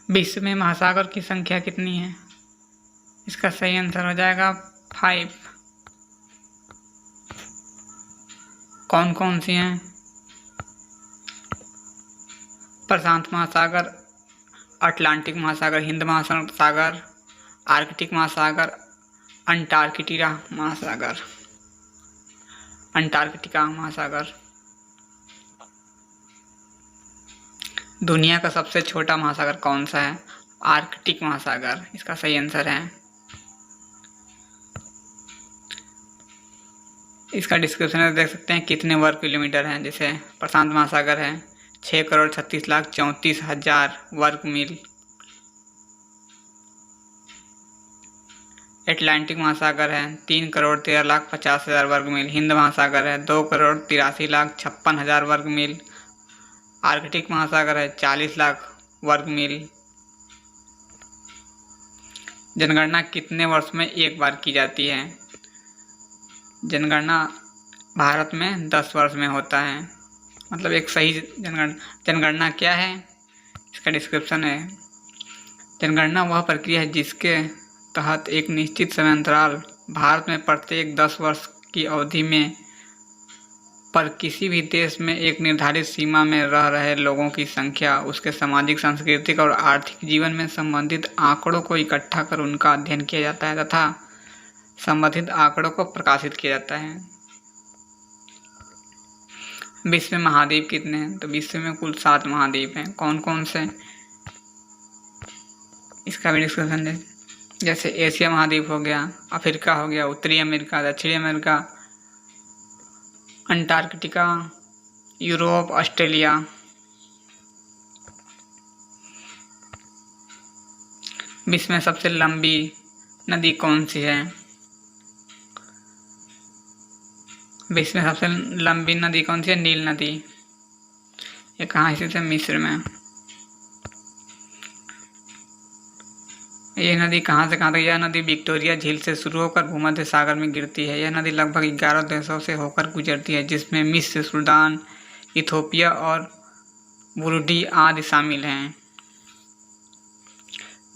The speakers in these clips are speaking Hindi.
विश्व में महासागर की संख्या कितनी है? इसका सही आंसर हो जाएगा 5। कौन कौन सी हैं? प्रशांत महासागर, अटलांटिक महासागर, हिंद महासागर, आर्कटिक महासागर, अंटार्कटिका महासागर। अंटार्कटिका महासागर। दुनिया का सबसे छोटा महासागर कौन सा है? आर्कटिक महासागर इसका सही आंसर है। इसका डिस्क्रिप्शन में देख सकते हैं कितने वर्ग किलोमीटर हैं। जैसे प्रशांत महासागर है 6,36,34,000 वर्ग मील। अटलांटिक महासागर है 3,13,50,000 वर्ग मील। हिंद महासागर है 2,83,56,000 वर्ग मील। आर्कटिक महासागर है 40 लाख वर्ग मील। जनगणना कितने वर्ष में एक बार की जाती है? जनगणना भारत में 10 वर्ष में होता है। मतलब एक सही जनगणना क्या है, इसका डिस्क्रिप्शन है। जनगणना वह प्रक्रिया है जिसके तहत एक निश्चित समय अंतराल भारत में प्रत्येक 10 वर्ष की अवधि में पर किसी भी देश में एक निर्धारित सीमा में रह रहे लोगों की संख्या, उसके सामाजिक, सांस्कृतिक और आर्थिक जीवन में संबंधित आंकड़ों को इकट्ठा कर उनका अध्ययन किया जाता है तथा संबंधित आंकड़ों को प्रकाशित किया जाता है। विश्व में महाद्वीप कितने हैं? तो विश्व में कुल 7 महाद्वीप हैं। कौन कौन से? इसका भी डिस्कशन है। जैसे एशिया महाद्वीप हो गया, अफ्रीका हो गया, उत्तरी अमेरिका, दक्षिणी अमेरिका, अंटार्कटिका, यूरोप, ऑस्ट्रेलिया। विश्व में सबसे लंबी नदी कौन सी है? विश्व में सबसे लंबी नदी कौन सी है? नील नदी। ये कहाँ स्थित है? मिस्र में। यह नदी कहाँ से कहाँ तक? यह नदी विक्टोरिया झील से शुरू होकर भूमध्य सागर में गिरती है। यह नदी लगभग 11 देशों से होकर गुजरती है, जिसमें मिस्र, सूडान, इथियोपिया और बुरुंडी आदि शामिल हैं।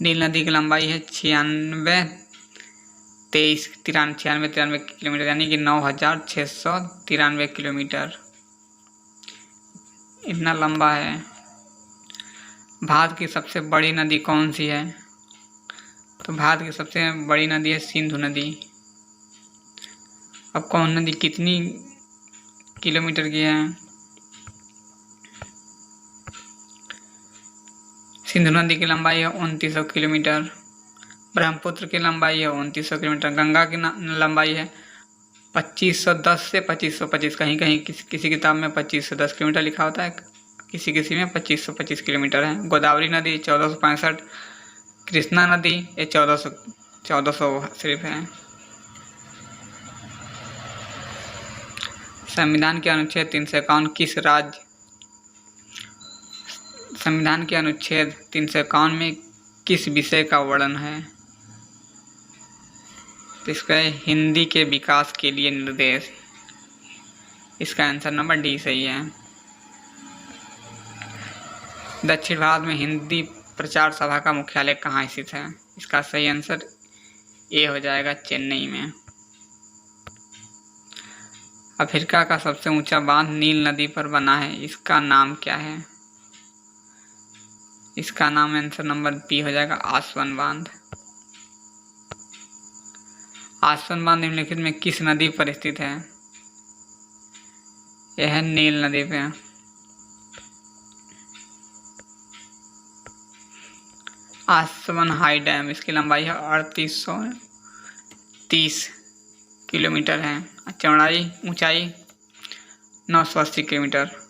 नील नदी की लंबाई है 93 किलोमीटर, यानी कि 9,693 किलोमीटर। इतना लंबा है। भारत की सबसे बड़ी नदी कौन सी है? तो भारत की सबसे बड़ी नदी है सिंधु नदी। अब कौन नदी कितनी किलोमीटर की है? सिंधु नदी की लंबाई है 2900 किलोमीटर। ब्रह्मपुत्र की लंबाई है 2900 किलोमीटर। गंगा की लंबाई है 2510 से 2525। कहीं कहीं किसी किताब में 2510 किलोमीटर लिखा होता है, किसी किसी में 2525 किलोमीटर है। गोदावरी नदी 1465। कृष्णा नदी ये 1400 सिर्फ है। संविधान के अनुच्छेद 351 किस राज्य? संविधान के अनुच्छेद 351 में किस विषय का वर्णन है? तो इसका हिंदी के विकास के लिए निर्देश। इसका आंसर नंबर डी सही है। दक्षिण भारत में हिंदी प्रचार सभा का मुख्यालय कहाँ स्थित है? इसका सही आंसर ए हो जाएगा, चेन्नई में। अफ्रीका का सबसे ऊंचा बांध नील नदी पर बना है, इसका नाम क्या है? इसका नाम आंसर नंबर बी हो जाएगा, आसवन बांध। आसवन बांध निम्नलिखित में किस नदी पर स्थित है? यह है नील नदी पे। आसवन हाई डैम, इसकी लंबाई है 3830 किलोमीटर है। चौड़ाई ऊंचाई 980 किलोमीटर।